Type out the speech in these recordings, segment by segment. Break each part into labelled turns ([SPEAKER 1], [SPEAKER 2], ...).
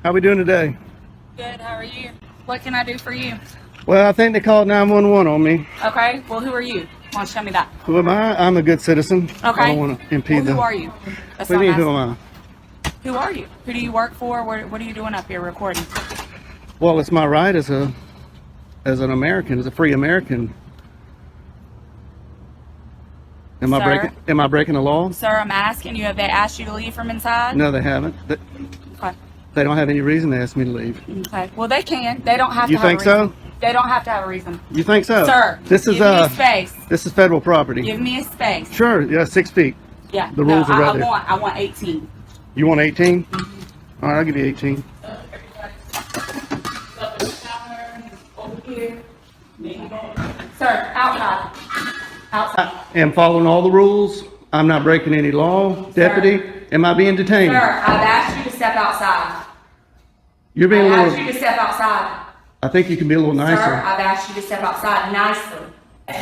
[SPEAKER 1] How we doing today?
[SPEAKER 2] Good, how are you? What can I do for you?
[SPEAKER 1] Well, I think they called 911 on me.
[SPEAKER 2] Okay, well, who are you? Why don't you tell me that?
[SPEAKER 1] Who am I? I'm a good citizen.
[SPEAKER 2] Okay.
[SPEAKER 1] I don't want to impede
[SPEAKER 2] Who are you? That's
[SPEAKER 1] What do you mean,
[SPEAKER 2] what
[SPEAKER 1] who
[SPEAKER 2] I'm
[SPEAKER 1] am I?
[SPEAKER 2] asking. Who are you? Who do you work for? What are you doing up here recording?
[SPEAKER 1] Well, it's my right as an American, as a free American. Am I breaking the law?
[SPEAKER 2] Sir, I'm asking you, have they asked you to leave from inside?
[SPEAKER 1] No, they haven't.
[SPEAKER 2] Okay.
[SPEAKER 1] They don't have any reason to ask me to leave.
[SPEAKER 2] Okay. Well, they can. They don't have
[SPEAKER 1] You
[SPEAKER 2] to have a
[SPEAKER 1] think
[SPEAKER 2] reason.
[SPEAKER 1] so?
[SPEAKER 2] They don't have to have a reason.
[SPEAKER 1] You think so?
[SPEAKER 2] Sir,
[SPEAKER 1] this is
[SPEAKER 2] give me a space.
[SPEAKER 1] This is federal property.
[SPEAKER 2] Give me a space.
[SPEAKER 1] Sure, yeah, 6 feet.
[SPEAKER 2] Yeah.
[SPEAKER 1] The rules are right there.
[SPEAKER 2] I want 18.
[SPEAKER 1] You want 18? All right, I'll give you 18.
[SPEAKER 2] Sir, outside. Outside.
[SPEAKER 1] I am following all the rules. I'm not breaking any law. Deputy, am I being detained?
[SPEAKER 2] Sir, I've asked you to step outside.
[SPEAKER 1] You're being a
[SPEAKER 2] I've asked
[SPEAKER 1] little...
[SPEAKER 2] you to step outside.
[SPEAKER 1] I think you can be a little nicer.
[SPEAKER 2] Sir, I've asked you to step outside nicely.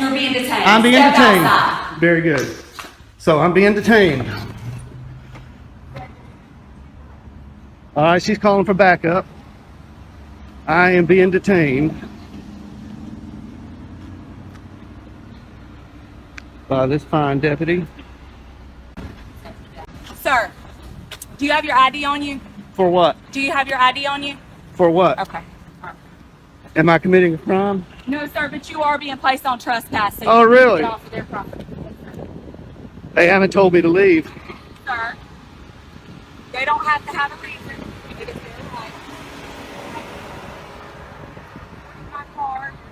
[SPEAKER 2] You're being detained.
[SPEAKER 1] I'm being
[SPEAKER 2] Step
[SPEAKER 1] detained.
[SPEAKER 2] outside.
[SPEAKER 1] Very good. So I'm being detained. All right, she's calling for backup. I am being detained by this fine deputy.
[SPEAKER 2] Sir, do you have your ID on you?
[SPEAKER 1] For what?
[SPEAKER 2] Do you have your ID on you?
[SPEAKER 1] For what?
[SPEAKER 2] Okay. All right.
[SPEAKER 1] Am I committing a crime?
[SPEAKER 2] No, sir, but you are being placed on trespass. So
[SPEAKER 1] Oh,
[SPEAKER 2] you need to
[SPEAKER 1] really?
[SPEAKER 2] get off of their property.
[SPEAKER 1] They haven't told me to leave.
[SPEAKER 2] Sir, they don't have to have a reason. It is their right.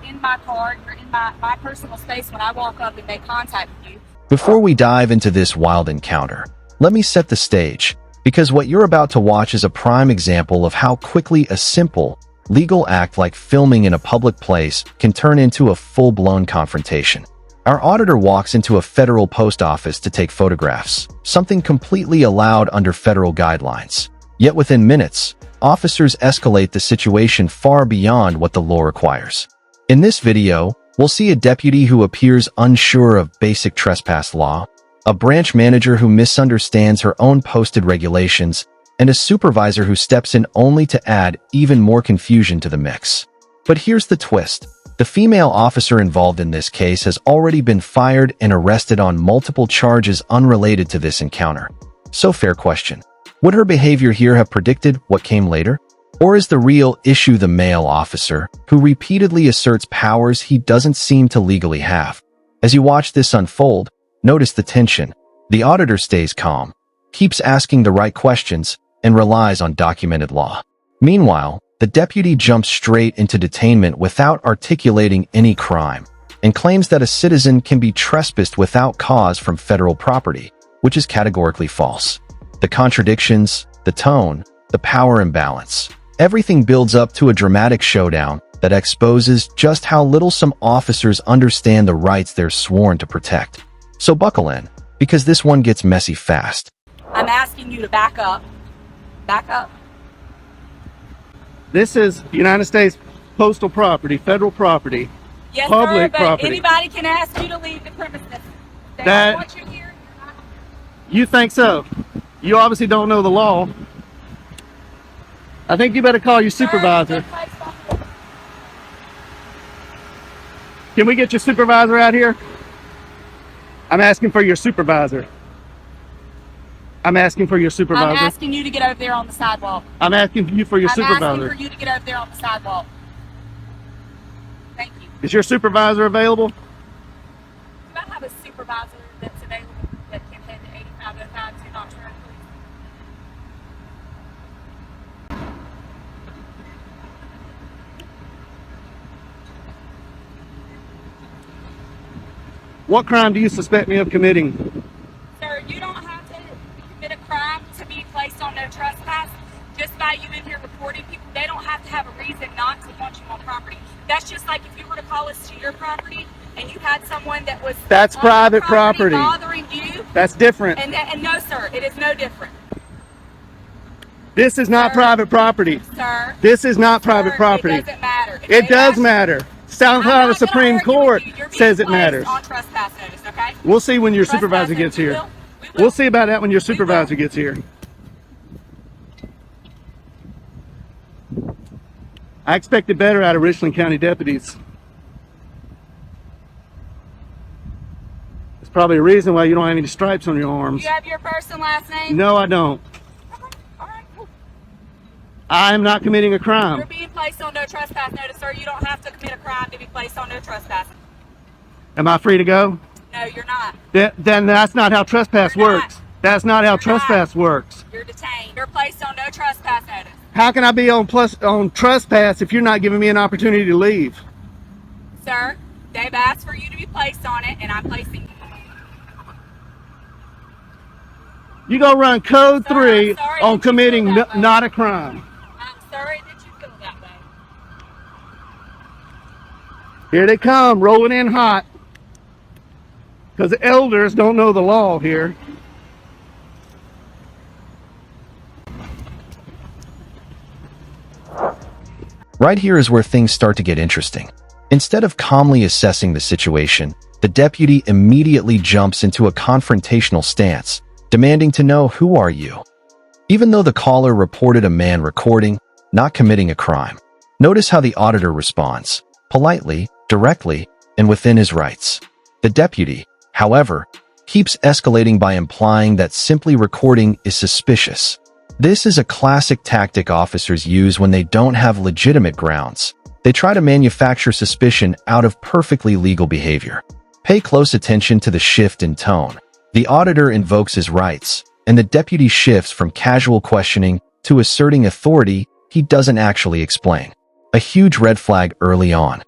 [SPEAKER 2] You're in my car, you're in my personal space when I walk up and make contact with you.
[SPEAKER 3] Before we dive into this wild encounter, let me set the stage, because what you're about to watch is a prime example of how quickly a simple, legal act like filming in a public place can turn into a full-blown confrontation. Our auditor walks into a federal post office to take photographs, something completely allowed under federal guidelines. Yet within minutes, officers escalate the situation far beyond what the law requires. In this video, we'll see a deputy who appears unsure of basic trespass law, a branch manager who misunderstands her own posted regulations, and a supervisor who steps in only to add even more confusion to the mix. But here's the twist. The female officer involved in this case has already been fired and arrested on multiple charges unrelated to this encounter. So fair question. Would her behavior here have predicted what came later? Or is the real issue the male officer, who repeatedly asserts powers he doesn't seem to legally have? As you watch this unfold, notice the tension. The auditor stays calm, keeps asking the right questions, and relies on documented law. Meanwhile, the deputy jumps straight into detainment without articulating any crime, and claims that a citizen can be trespassed without cause from federal property, which is categorically false. The contradictions, the tone, the power imbalance, everything builds up to a dramatic showdown that exposes just how little some officers understand the rights they're sworn to protect. So buckle in, because this one gets messy fast.
[SPEAKER 2] I'm asking you to back up. Back up.
[SPEAKER 1] This is United States postal property, federal property,
[SPEAKER 2] Yes,
[SPEAKER 1] public
[SPEAKER 2] sir, but
[SPEAKER 1] property.
[SPEAKER 2] anybody can ask you to leave the premises. They
[SPEAKER 1] That-
[SPEAKER 2] don't want you here. You're not.
[SPEAKER 1] You think so? You obviously don't know the law. I think you better call your supervisor.
[SPEAKER 2] Sir, it's a place.
[SPEAKER 1] Can we get your supervisor out here? I'm asking for your supervisor. I'm asking for your
[SPEAKER 2] I'm
[SPEAKER 1] supervisor.
[SPEAKER 2] asking you to get over there on the sidewalk.
[SPEAKER 1] I'm asking you for your
[SPEAKER 2] I'm
[SPEAKER 1] supervisor.
[SPEAKER 2] asking for you to get over there on the sidewalk. Thank you.
[SPEAKER 1] Is your supervisor available?
[SPEAKER 2] Do I have a supervisor that's available that can head to 8505 to Notch Road, please?
[SPEAKER 1] What crime do you suspect me of committing?
[SPEAKER 2] Sir, you don't have to commit a crime to be placed on no trespass. Just by you in here reporting people, they don't have to have a reason not to want you on property. That's just like if you were to call us to your property and you had someone that was
[SPEAKER 1] That's
[SPEAKER 2] on
[SPEAKER 1] private
[SPEAKER 2] your
[SPEAKER 1] property.
[SPEAKER 2] bothering you.
[SPEAKER 1] That's different.
[SPEAKER 2] And no, sir, it is no different.
[SPEAKER 1] This is not
[SPEAKER 2] Sir.
[SPEAKER 1] private property.
[SPEAKER 2] Sir,
[SPEAKER 1] This is not private
[SPEAKER 2] sir,
[SPEAKER 1] property.
[SPEAKER 2] It doesn't matter. If
[SPEAKER 1] It
[SPEAKER 2] they
[SPEAKER 1] does
[SPEAKER 2] ask you-
[SPEAKER 1] matter. South
[SPEAKER 2] I'm
[SPEAKER 1] Carolina
[SPEAKER 2] not gonna
[SPEAKER 1] Supreme
[SPEAKER 2] argue with
[SPEAKER 1] Court
[SPEAKER 2] you. You're being
[SPEAKER 1] says it
[SPEAKER 2] placed
[SPEAKER 1] matters.
[SPEAKER 2] on trespass notice, okay?
[SPEAKER 1] We'll see when your
[SPEAKER 2] Trespass
[SPEAKER 1] supervisor
[SPEAKER 2] notice.
[SPEAKER 1] gets here.
[SPEAKER 2] We will.
[SPEAKER 1] We'll see about that when your
[SPEAKER 2] We will.
[SPEAKER 1] supervisor gets here. I expected better out of Richland County deputies. There's probably a reason why you don't have any stripes on your arms.
[SPEAKER 2] You have your first and last name?
[SPEAKER 1] No, I don't.
[SPEAKER 2] Okay. All right, cool.
[SPEAKER 1] I am not committing a
[SPEAKER 2] You're
[SPEAKER 1] crime.
[SPEAKER 2] being placed on no trespass notice, sir. You don't have to commit a crime to be placed on no trespass.
[SPEAKER 1] Am I free to go?
[SPEAKER 2] No, you're not.
[SPEAKER 1] Then that's not how trespass
[SPEAKER 2] You're not.
[SPEAKER 1] works. That's not how
[SPEAKER 2] You're
[SPEAKER 1] trespass works.
[SPEAKER 2] You're detained. You're placed on no trespass notice.
[SPEAKER 1] How can I be on trespass if you're not giving me an opportunity to leave?
[SPEAKER 2] Sir, they've asked for you to be placed on it, and I'm placing you.
[SPEAKER 1] You go run code
[SPEAKER 2] Sir,
[SPEAKER 1] 3
[SPEAKER 2] I'm sorry
[SPEAKER 1] on
[SPEAKER 2] that you
[SPEAKER 1] committing
[SPEAKER 2] feel that way.
[SPEAKER 1] not a crime.
[SPEAKER 2] I'm sorry that you feel that way.
[SPEAKER 1] Here they come, rolling in hot. Because the elders don't know the law here.
[SPEAKER 3] Right here is where things start to get interesting. Instead of calmly assessing the situation, the deputy immediately jumps into a confrontational stance, demanding to know who are you. Even though the caller reported a man recording, not committing a crime. Notice how the auditor responds, politely, directly, and within his rights. The deputy, however, keeps escalating by implying that simply recording is suspicious. This is a classic tactic officers use when they don't have legitimate grounds. They try to manufacture suspicion out of perfectly legal behavior. Pay close attention to the shift in tone. The auditor invokes his rights, and the deputy shifts from casual questioning to asserting authority he doesn't actually explain. A huge red flag early on.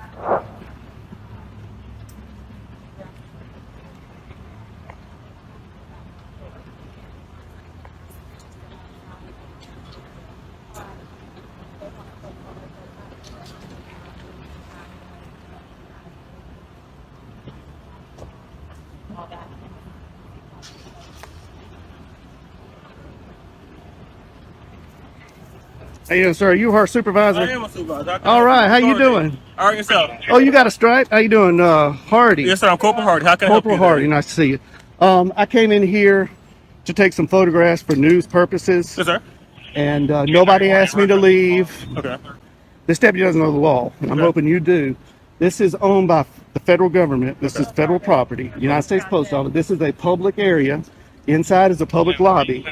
[SPEAKER 1] Hey, sir, are you our supervisor?
[SPEAKER 4] I am a supervisor.
[SPEAKER 1] All right, how you doing?
[SPEAKER 4] All right, yourself.
[SPEAKER 1] Oh, you got a stripe? How you doing, Hardy?
[SPEAKER 4] Yes, sir. I'm Corporal Hardy. How can I help you?
[SPEAKER 1] Corporal Hardy, nice to see you. I came in here to take some photographs for news purposes,
[SPEAKER 4] Yes, sir.
[SPEAKER 1] and nobody asked me to leave.
[SPEAKER 4] Okay.
[SPEAKER 1] This deputy doesn't know the law, and I'm
[SPEAKER 4] Okay.
[SPEAKER 1] hoping you do. This is owned by the federal government. This is federal property, United States Post Office. This is a public area. Inside is a public lobby.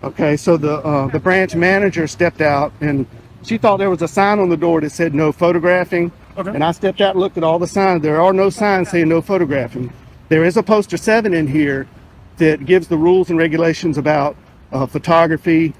[SPEAKER 1] Okay, so the branch manager stepped out, and she thought there was a sign on the door that said no photographing.
[SPEAKER 4] Okay.
[SPEAKER 1] And I stepped out and looked at all the signs. There are no signs saying no photographing. There is a poster 7 in here that gives the rules and regulations about photography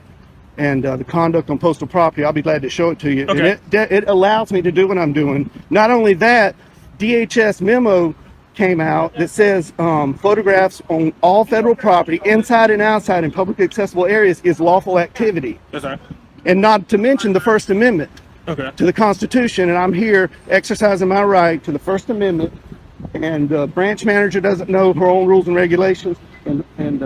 [SPEAKER 1] and the conduct on postal property. I'll be glad to show it to you.
[SPEAKER 4] Okay.
[SPEAKER 1] And it allows me to do what I'm doing. Not only that, DHS memo came out that says photographs on all federal property, inside and outside in public accessible areas, is lawful activity.
[SPEAKER 4] Yes, sir.
[SPEAKER 1] And not to mention the First Amendment
[SPEAKER 4] Okay.
[SPEAKER 1] to the Constitution, and I'm here exercising my right to the First Amendment. And branch manager doesn't know her own rules and regulations, and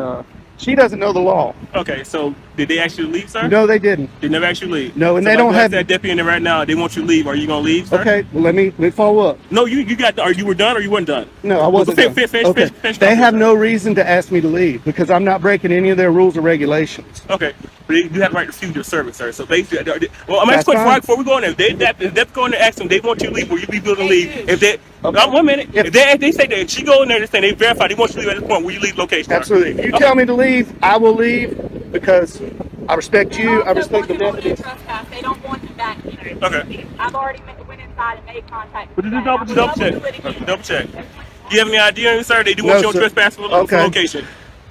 [SPEAKER 1] she doesn't know the law.
[SPEAKER 4] Okay. So, did they actually leave, sir?
[SPEAKER 1] No, they didn't.
[SPEAKER 4] They never actually leave.
[SPEAKER 1] No, and
[SPEAKER 4] So
[SPEAKER 1] they
[SPEAKER 4] if
[SPEAKER 1] don't
[SPEAKER 4] I
[SPEAKER 1] have-
[SPEAKER 4] that deputy in there right now. They want you to leave. Are you gonna leave, sir?
[SPEAKER 1] Okay, well, let me follow up.
[SPEAKER 4] No, you got. Are you were done or you weren't done?
[SPEAKER 1] No, I wasn't.
[SPEAKER 4] Finish,
[SPEAKER 1] done.
[SPEAKER 4] finish,
[SPEAKER 1] Okay.
[SPEAKER 4] finish
[SPEAKER 1] They
[SPEAKER 4] off,
[SPEAKER 1] have
[SPEAKER 4] sir.
[SPEAKER 1] no reason to ask me to leave because I'm not breaking any of their rules or regulations.
[SPEAKER 4] Okay, but you have the right to refuse your service, sir. So basically, well, I'm
[SPEAKER 1] That's
[SPEAKER 4] asking
[SPEAKER 1] fine.
[SPEAKER 4] before we go in there. If they go in there, ask them. They want you to leave. Will you be willing to leave? If they,
[SPEAKER 1] Okay.
[SPEAKER 4] 1 minute.
[SPEAKER 1] If-
[SPEAKER 4] If they say that she go in there and say they verify they want you to leave at this point, will you leave location? sir?
[SPEAKER 1] Absolutely. If you
[SPEAKER 4] Okay.
[SPEAKER 1] tell me to leave, I will leave because I respect you. I respect the deputy.
[SPEAKER 2] Trespass. They don't want you back here.
[SPEAKER 4] Okay.
[SPEAKER 2] I've already went inside and made contact.
[SPEAKER 4] But
[SPEAKER 2] with
[SPEAKER 4] just
[SPEAKER 2] you.
[SPEAKER 4] double
[SPEAKER 2] I will do it
[SPEAKER 4] check.
[SPEAKER 2] again.
[SPEAKER 4] Double check. Do you have any idea, sir? They do want
[SPEAKER 1] No,
[SPEAKER 4] you on
[SPEAKER 1] sir.
[SPEAKER 4] trespass for
[SPEAKER 1] Okay.
[SPEAKER 4] location.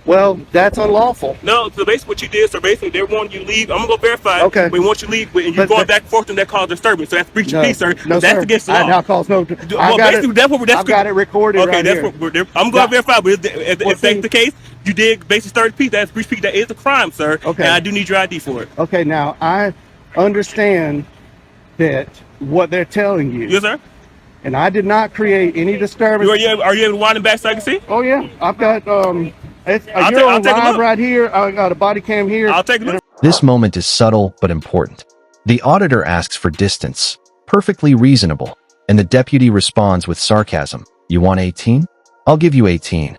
[SPEAKER 1] Well, that's unlawful.
[SPEAKER 4] No, so basically what you did, so basically they want you to leave. I'm gonna go verify.
[SPEAKER 1] Okay.
[SPEAKER 4] We want you to leave, and you're
[SPEAKER 1] But-
[SPEAKER 4] going
[SPEAKER 1] but-
[SPEAKER 4] back and forth, and that causes disturbance. So that's breach of peace, sir.
[SPEAKER 1] No,
[SPEAKER 4] That's
[SPEAKER 1] sir.
[SPEAKER 4] against the
[SPEAKER 1] I
[SPEAKER 4] law.
[SPEAKER 1] now calls no.
[SPEAKER 4] Well, basically, that's what
[SPEAKER 1] I've got it recorded
[SPEAKER 4] Okay,
[SPEAKER 1] right
[SPEAKER 4] that's
[SPEAKER 1] here.
[SPEAKER 4] what I'm going to
[SPEAKER 1] Yeah.
[SPEAKER 4] verify. But if
[SPEAKER 1] Well,
[SPEAKER 4] that's
[SPEAKER 1] see-
[SPEAKER 4] the case, you did basically 30 peace. That's breach of peace. That is a crime, sir.
[SPEAKER 1] Okay.
[SPEAKER 4] And I do need your ID for it.
[SPEAKER 1] Okay, now I understand that what they're telling you,
[SPEAKER 4] Yes, sir.
[SPEAKER 1] and I did not create any disturbance.
[SPEAKER 4] Are you able to wind them back so I can see?
[SPEAKER 1] Oh yeah, I've got It's,
[SPEAKER 4] I'll
[SPEAKER 1] you're
[SPEAKER 4] take-
[SPEAKER 1] on
[SPEAKER 4] I'll take a
[SPEAKER 1] live
[SPEAKER 4] look.
[SPEAKER 1] right here. I got a body cam here.
[SPEAKER 4] I'll take a look.
[SPEAKER 3] This moment is subtle but important. The auditor asks for distance, perfectly reasonable, and the deputy responds with sarcasm. You want 18? I'll give you 18.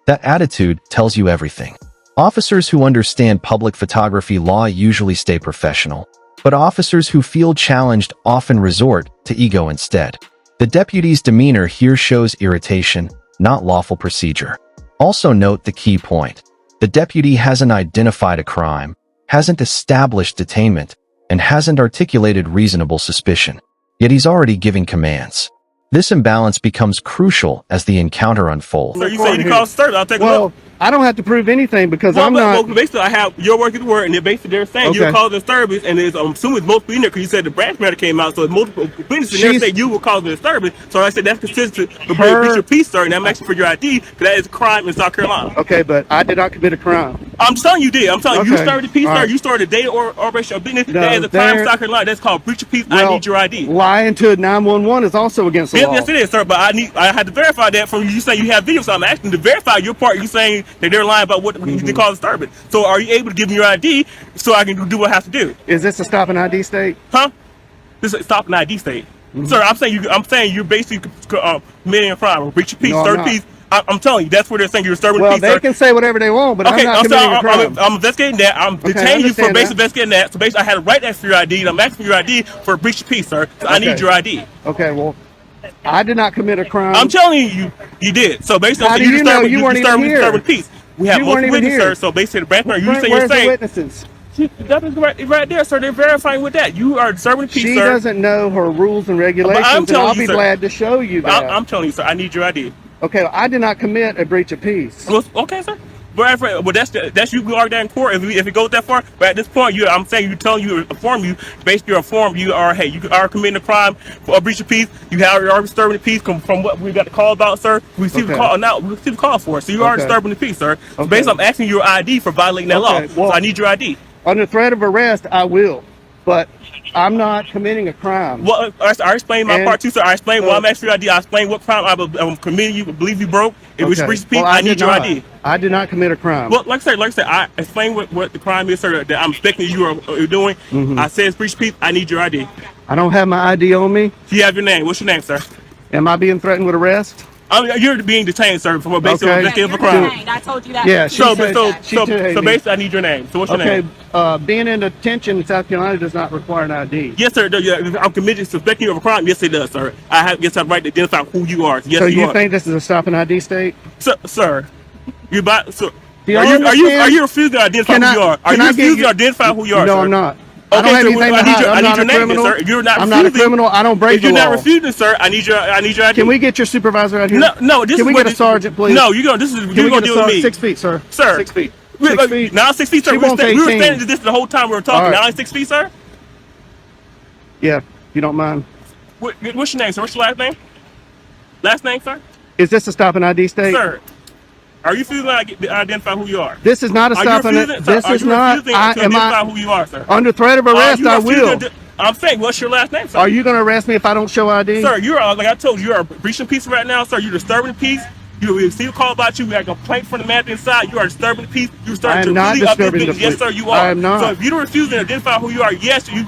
[SPEAKER 3] That attitude tells you everything. Officers who understand public photography law usually stay professional. but officers who feel challenged often resort to ego instead. The deputy's demeanor here shows irritation, not lawful procedure. Also note the key point. The deputy hasn't identified a crime, hasn't established detainment, and hasn't articulated reasonable suspicion. Yet he's already giving commands. This imbalance becomes crucial as the encounter unfolds.
[SPEAKER 4] So you say you call service, I'll take a look.
[SPEAKER 1] I don't have to prove anything because
[SPEAKER 4] Well,
[SPEAKER 1] I'm not.
[SPEAKER 4] Well, basically, I have your work is word, and they're saying you're causing disturbance, and it's, I'm assuming it's multiple in there because you said the branch matter came out, so it's multiple witnesses in there saying you were causing disturbance. So I said that's consistent with breach of peace, sir, and I'm asking for your ID because that is a crime in South Carolina.
[SPEAKER 1] Okay, but I did not commit a crime.
[SPEAKER 4] I'm telling you did. I'm telling you, you started the peace, sir.
[SPEAKER 1] Right.
[SPEAKER 4] You started a day or operation of business.
[SPEAKER 1] No,
[SPEAKER 4] That is a crime in South Carolina. That's called breach of peace.
[SPEAKER 1] Well,
[SPEAKER 4] I need your ID.
[SPEAKER 1] Lying to 911 is also against the law.
[SPEAKER 4] Yes, it is, sir. But I had to verify that from you. You saying you have video, so I'm asking to verify your part. You saying that they're lying about what they call disturbance. So are you able to give me your ID so I can do what I have to do?
[SPEAKER 1] Is this a stop and ID state?
[SPEAKER 4] Huh? This is a stop and ID state, sir. I'm saying you're basically committing a crime or breach of peace, third peace. I'm telling you, that's what they're saying. You're disturbing
[SPEAKER 1] Well,
[SPEAKER 4] peace,
[SPEAKER 1] they
[SPEAKER 4] sir.
[SPEAKER 1] can say whatever they want, but
[SPEAKER 4] Okay,
[SPEAKER 1] I'm not committing a crime.
[SPEAKER 4] I'm investigating that. I'm detaining you for basically investigating that. So basically, I had to write that for your ID, and I'm asking for your ID for a breach of peace, sir. So I need your ID.
[SPEAKER 1] Okay, well, I did not commit a crime.
[SPEAKER 4] I'm telling you, you did. So basically,
[SPEAKER 1] How do you know? You weren't even here.
[SPEAKER 4] Disturbing peace. We have multiple witnesses, sir. So basically, the branch matter,
[SPEAKER 1] Where's
[SPEAKER 4] you're
[SPEAKER 1] the
[SPEAKER 4] saying
[SPEAKER 1] witnesses?
[SPEAKER 4] that is right there, sir. They're verifying with that. You are disturbing peace,
[SPEAKER 1] She
[SPEAKER 4] sir.
[SPEAKER 1] doesn't know her rules and regulations, and I'll be glad to show you that.
[SPEAKER 4] I'm telling you, sir. I need your ID.
[SPEAKER 1] Okay, I did not commit a breach of peace.
[SPEAKER 4] Well, okay, sir. Well, that's you can argue that in court if it goes that far. But at this point, I'm saying inform you, basically you're informed you are committing a crime for a breach of peace. You are disturbing the peace from what we got the call about, sir. We received the call now. We received the call for it. So you are disturbing the peace, sir. So basically, I'm asking your ID for violating that law.
[SPEAKER 1] Well,
[SPEAKER 4] so I need your ID.
[SPEAKER 1] Under threat of arrest, I will, but I'm not committing a crime.
[SPEAKER 4] Well, I explained my part too, sir. I explained why I'm asking for your ID. I explained what crime I'm committing. You believe you broke. It was breach of peace. I need your ID.
[SPEAKER 1] I did not commit a crime.
[SPEAKER 4] Well, like I said, I explained what the crime is, sir. That I'm expecting you are doing. I said it's breach of peace. I need your ID.
[SPEAKER 1] I don't have my ID on me.
[SPEAKER 4] Do you have your name? What's your name, sir?
[SPEAKER 1] Am I being threatened with arrest?
[SPEAKER 4] You're being detained, sir, for basically investigating for crime.
[SPEAKER 2] I told you that.
[SPEAKER 1] Yeah,
[SPEAKER 4] So basically, I need your name. So what's your name?
[SPEAKER 1] Being in detention in South Carolina does not require an ID.
[SPEAKER 4] Yes, sir. I'm committed to suspecting you of a crime. Yes, it does, sir. I have the right to identify who you are. Yes,
[SPEAKER 1] so
[SPEAKER 4] you
[SPEAKER 1] you think this is a stop and ID state?
[SPEAKER 4] Sir, you about so.
[SPEAKER 1] Do you
[SPEAKER 4] Are you refusing to identify who you are? Are you refusing to identify who you are?
[SPEAKER 1] No,
[SPEAKER 4] sir?
[SPEAKER 1] I'm not.
[SPEAKER 4] Okay,
[SPEAKER 1] I don't have anything
[SPEAKER 4] I need your name,
[SPEAKER 1] criminal.
[SPEAKER 4] sir. If you're not
[SPEAKER 1] I'm
[SPEAKER 4] refusing,
[SPEAKER 1] not a criminal. I don't break the law.
[SPEAKER 4] If you're not refusing, sir, I need your ID.
[SPEAKER 1] Can we get your supervisor out here?
[SPEAKER 4] No.
[SPEAKER 1] Can we get a sergeant, please?
[SPEAKER 4] No, you're gonna deal with me.
[SPEAKER 1] 6 feet, sir.
[SPEAKER 4] Sir.
[SPEAKER 1] 6 feet.
[SPEAKER 4] Now 6 feet, sir. We were standing to this the whole time we were talking. Now 6 feet, sir.
[SPEAKER 1] Yeah, if you don't mind.
[SPEAKER 4] What's your name, sir? What's your last name? Last name, sir?
[SPEAKER 1] Is this a stop and ID state?
[SPEAKER 4] Sir, are you refusing to identify who you are?
[SPEAKER 1] This is not a stop and ID. This is not.
[SPEAKER 4] Identify who you are, sir?
[SPEAKER 1] Under threat of arrest, I will.
[SPEAKER 4] I'm saying, what's your last name, sir?
[SPEAKER 1] Are you going to arrest me if I don't show ID?
[SPEAKER 4] Sir, you're like I told you, you are breaching peace right now, sir. You're disturbing the peace. You receive a call about you. We have a complaint from the manager inside. You are disturbing the peace. You're starting to really
[SPEAKER 1] disturbing the peace.
[SPEAKER 4] Yes, sir, you are.
[SPEAKER 1] I am not.
[SPEAKER 4] So if you don't refuse to identify who you are, yes, you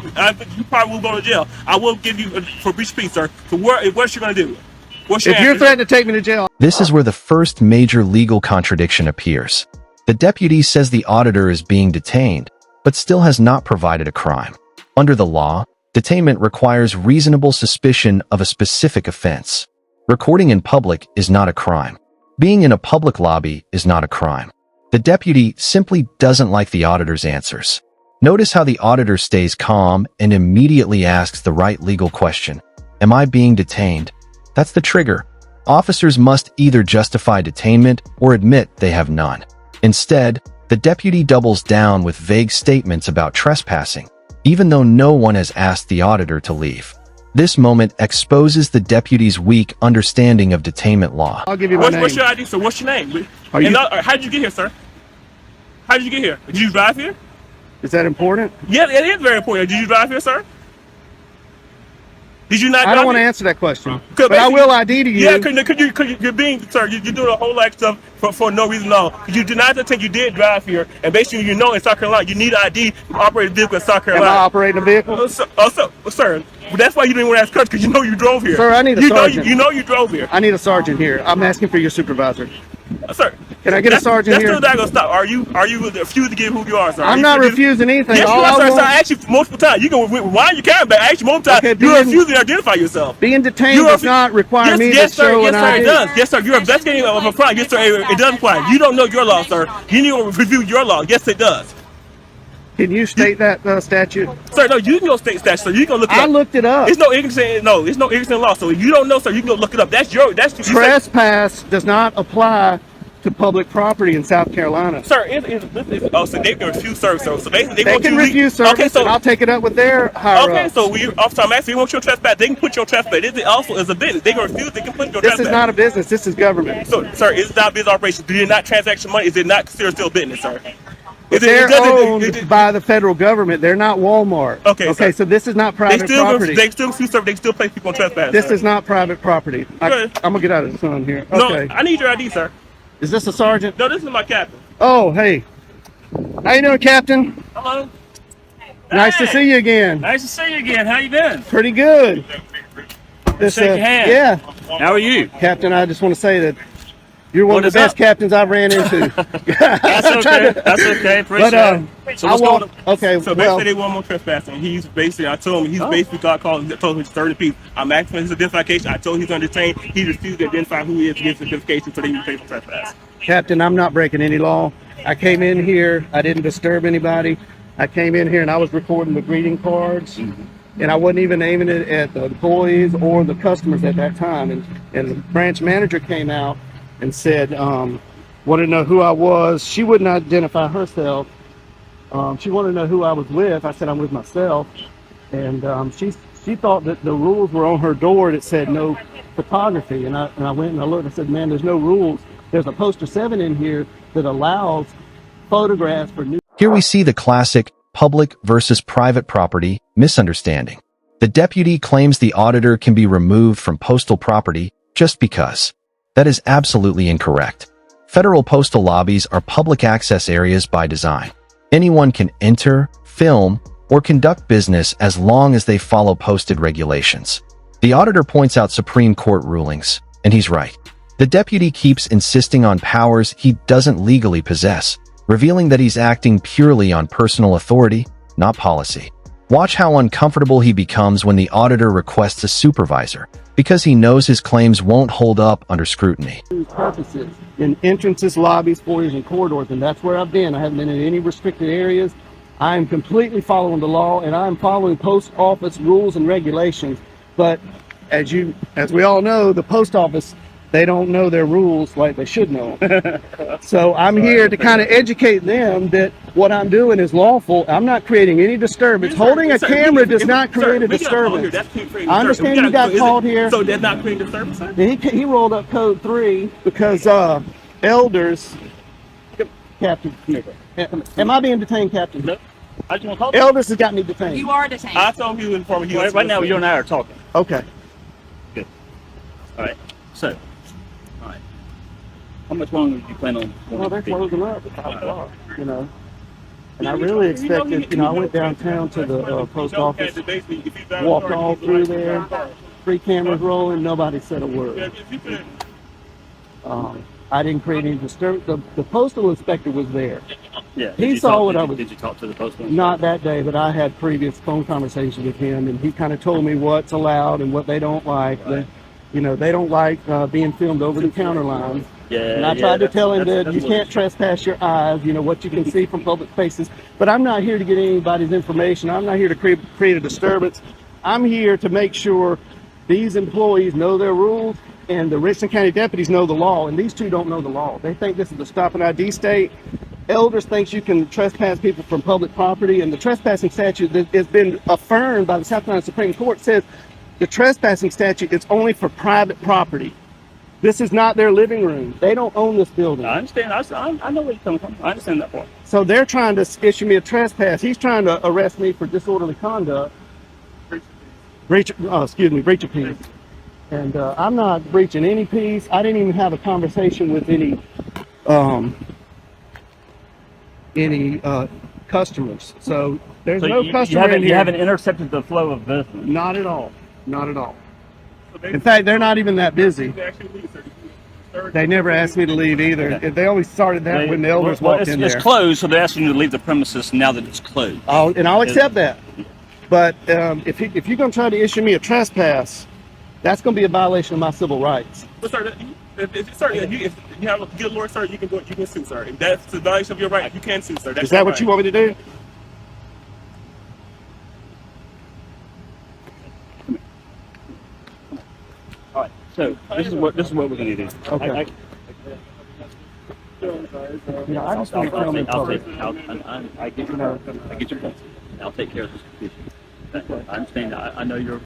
[SPEAKER 4] probably will go to jail. I will give you for breach of peace, sir. So what's you going to do? What's your
[SPEAKER 1] If you're threatening to take me to jail.
[SPEAKER 3] This is where the first major legal contradiction appears. The deputy says the auditor is being detained, but still has not provided a crime. Under the law, detainment requires reasonable suspicion of a specific offense. Recording in public is not a crime. Being in a public lobby is not a crime. The deputy simply doesn't like the auditor's answers. Notice how the auditor stays calm and immediately asks the right legal question. Am I being detained? That's the trigger. Officers must either justify detainment or admit they have none. Instead, the deputy doubles down with vague statements about trespassing, even though no one has asked the auditor to leave. This moment exposes the deputy's weak understanding of detainment law.
[SPEAKER 1] I'll give you my name.
[SPEAKER 4] What's your ID, sir? What's your name? How did you get here, sir? How did you get here? Did you drive here?
[SPEAKER 1] Is that important?
[SPEAKER 4] Yeah, it is very important. Did you drive here, sir? Did you not?
[SPEAKER 1] I don't want to answer that question, but I will ID to you.
[SPEAKER 4] Yeah, because you're being, sir, you're doing a whole lot of stuff for no reason at all. You did not think you did drive here, and basically, you know, in South Carolina, you need ID to operate a vehicle in South Carolina.
[SPEAKER 1] Am I operating a vehicle?
[SPEAKER 4] Sir, that's why you didn't want to ask questions, because you know you drove here.
[SPEAKER 1] Sir, I need a sergeant.
[SPEAKER 4] You know you drove here.
[SPEAKER 1] I need a sergeant here. I'm asking for your supervisor.
[SPEAKER 4] Sir,
[SPEAKER 1] Can I get a sergeant
[SPEAKER 4] That's
[SPEAKER 1] here?
[SPEAKER 4] still not gonna stop. Are you refusing to give who you are, sir?
[SPEAKER 1] I'm not refusing anything.
[SPEAKER 4] Yes, you
[SPEAKER 1] All
[SPEAKER 4] are,
[SPEAKER 1] I
[SPEAKER 4] sir.
[SPEAKER 1] want-
[SPEAKER 4] I asked you multiple times. You can rewind your camera back. I asked you multiple times.
[SPEAKER 1] Okay,
[SPEAKER 4] You're refusing to identify yourself.
[SPEAKER 1] Being detained does not require me to show an
[SPEAKER 4] Yes, sir,
[SPEAKER 1] ID.
[SPEAKER 4] it does. Yes, sir. You're investigating of a crime. Yes, sir, it does apply. You don't know your law, sir. You need to review your law. Yes, it does.
[SPEAKER 1] Can you state that statute?
[SPEAKER 4] Sir, no, you can go state statute, sir. You can look it up.
[SPEAKER 1] I looked it up.
[SPEAKER 4] It's no ignorant, no, it's no ignorant law. So if you don't know, sir, you can go look it up. That's
[SPEAKER 1] Trespass does not apply to public property in South Carolina.
[SPEAKER 4] Sir, so they can refuse service. So basically,
[SPEAKER 1] They can refuse service.
[SPEAKER 4] Okay, so
[SPEAKER 1] and I'll take it up with their higher
[SPEAKER 4] okay,
[SPEAKER 1] ups.
[SPEAKER 4] so officer, I'm asking you want your trespass. They can put your trespass. It also is a business. They can refuse. They can put your
[SPEAKER 1] This
[SPEAKER 4] trespass.
[SPEAKER 1] is not a business. This is government.
[SPEAKER 4] So, sir, it's not a business operation. Do you not transaction money? Is it not considered still business, sir?
[SPEAKER 1] They're owned by the federal government. They're not Walmart.
[SPEAKER 4] Okay, sir.
[SPEAKER 1] So this is not private property.
[SPEAKER 4] They still refuse service. They still place people on trespass.
[SPEAKER 1] This
[SPEAKER 4] sir.
[SPEAKER 1] is not private property. I'm gonna get out of the sun here. Okay.
[SPEAKER 4] No, I need your ID, sir.
[SPEAKER 1] Is this a sergeant?
[SPEAKER 4] No, this is my captain.
[SPEAKER 1] Oh, hey. How you doing, Captain?
[SPEAKER 5] Hello.
[SPEAKER 1] Nice to see you again.
[SPEAKER 5] Nice to see you again. How you been?
[SPEAKER 1] Pretty good. This,
[SPEAKER 5] Shake your hand.
[SPEAKER 1] Yeah,
[SPEAKER 5] How are you?
[SPEAKER 1] Captain. I just want to say that you're one
[SPEAKER 5] What
[SPEAKER 1] of the
[SPEAKER 5] is
[SPEAKER 1] best
[SPEAKER 5] up?
[SPEAKER 1] captains I've ran into.
[SPEAKER 5] That's okay. That's okay. Appreciate it. So
[SPEAKER 1] I
[SPEAKER 5] what's going on?
[SPEAKER 1] Okay,
[SPEAKER 4] So
[SPEAKER 1] well,
[SPEAKER 4] basically, they want more trespassing. He's basically, I told him, basically got called, told him he's 30 people. I'm asking for his identification. I told him he's under detained. He refused to identify who he is to give his identification, so they can pay for trespass.
[SPEAKER 1] Captain, I'm not breaking any law. I came in here. I didn't disturb anybody. I came in here and I was recording the greeting cards. And I wasn't even aiming it at the employees or the customers at that time. And the branch manager came out and said, wanted to know who I was. She wouldn't identify herself. She wanted to know who I was with. I said, I'm with myself. And she thought that the rules were on her door that said no photography. And I went and I looked and I said, man, there's no rules. There's a poster 7 in here that allows photographs for new.
[SPEAKER 3] Here we see the classic public versus private property misunderstanding. The deputy claims the auditor can be removed from postal property just because. That is absolutely incorrect. Federal postal lobbies are public access areas by design. Anyone can enter, film, or conduct business as long as they follow posted regulations. The auditor points out Supreme Court rulings, and he's right. The deputy keeps insisting on powers he doesn't legally possess, revealing that he's acting purely on personal authority, not policy. Watch how uncomfortable he becomes when the auditor requests a supervisor, because he knows his claims won't hold up under scrutiny.
[SPEAKER 1] Purposes in entrances, lobbies, foyers, and corridors, and that's where I've been. I haven't been in any restricted areas. I am completely following the law, and I'm following post office rules and regulations. But as we all know, the post office, they don't know their rules like they should know. So I'm here to kind of educate them that what I'm doing is lawful. I'm not creating any disturbance. Holding a camera does not create a disturbance. I understand you got called here.
[SPEAKER 4] So that's not creating disturbance, sir?
[SPEAKER 1] He rolled up code 3 because elders. Captain, am I being detained, Captain?
[SPEAKER 5] No. I just want to talk.
[SPEAKER 1] Elders has got me detained.
[SPEAKER 2] You are detained.
[SPEAKER 4] I told him he was informing you.
[SPEAKER 5] Right now, you and I are talking.
[SPEAKER 1] Okay.
[SPEAKER 5] Good. All right. So, all right. How much longer do you plan on?
[SPEAKER 1] Well, they're closing up at 5 o'clock, you know. And I really expected, I went downtown to the post office, walked all through there, 3 cameras rolling, nobody said a word. I didn't create any disturbance. The postal inspector was there.
[SPEAKER 5] Yeah.
[SPEAKER 1] He saw what I was.
[SPEAKER 5] Did you talk to the postal?
[SPEAKER 1] Not that day, but I had previous phone conversations with him, and he kind of told me what's allowed and what they don't like.
[SPEAKER 5] Right.
[SPEAKER 1] They don't like being filmed over the counter lines.
[SPEAKER 5] Yeah.
[SPEAKER 1] And I tried to tell him that you can't trespass your eyes, what you can see from public places. But I'm not here to get anybody's information. I'm not here to create a disturbance. I'm here to make sure these employees know their rules and the Richland County deputies know the law, and these two don't know the law. They think this is a stop and ID state. Elders thinks you can trespass people from public property, and the trespassing statute that has been affirmed by the South Carolina Supreme Court says the trespassing statute is only for private property. This is not their living room. They don't own this building.
[SPEAKER 5] I understand. I know where you're coming from. I understand that part.
[SPEAKER 1] So they're trying to issue me a trespass. He's trying to arrest me for disorderly conduct. Breach of peace. And I'm not breaching any peace. I didn't even have a conversation with any customers. So there's no customer in here.
[SPEAKER 5] You haven't intercepted the flow of business.
[SPEAKER 1] Not at all. Not at all. In fact, they're not even that busy. They never asked me to leave either.
[SPEAKER 5] Okay.
[SPEAKER 1] They always started that when the elders walked in
[SPEAKER 5] it's
[SPEAKER 1] there.
[SPEAKER 5] closed, so they're asking you to leave the premises now that it's closed.
[SPEAKER 1] I'll accept that. But if you're going to try to issue me a trespass, that's going to be a violation of my civil rights.
[SPEAKER 4] But sir, if you have a good lawyer, sir, you can sue, sir. If that's a violation of your right, you can sue, sir. That's
[SPEAKER 1] Is that
[SPEAKER 4] your
[SPEAKER 1] what
[SPEAKER 4] right.
[SPEAKER 1] you want me to do?
[SPEAKER 5] All right. So this is what we're going to do.
[SPEAKER 1] Okay. I just want to film in public.
[SPEAKER 5] I get your point. I'll take care of this. I understand. I know you're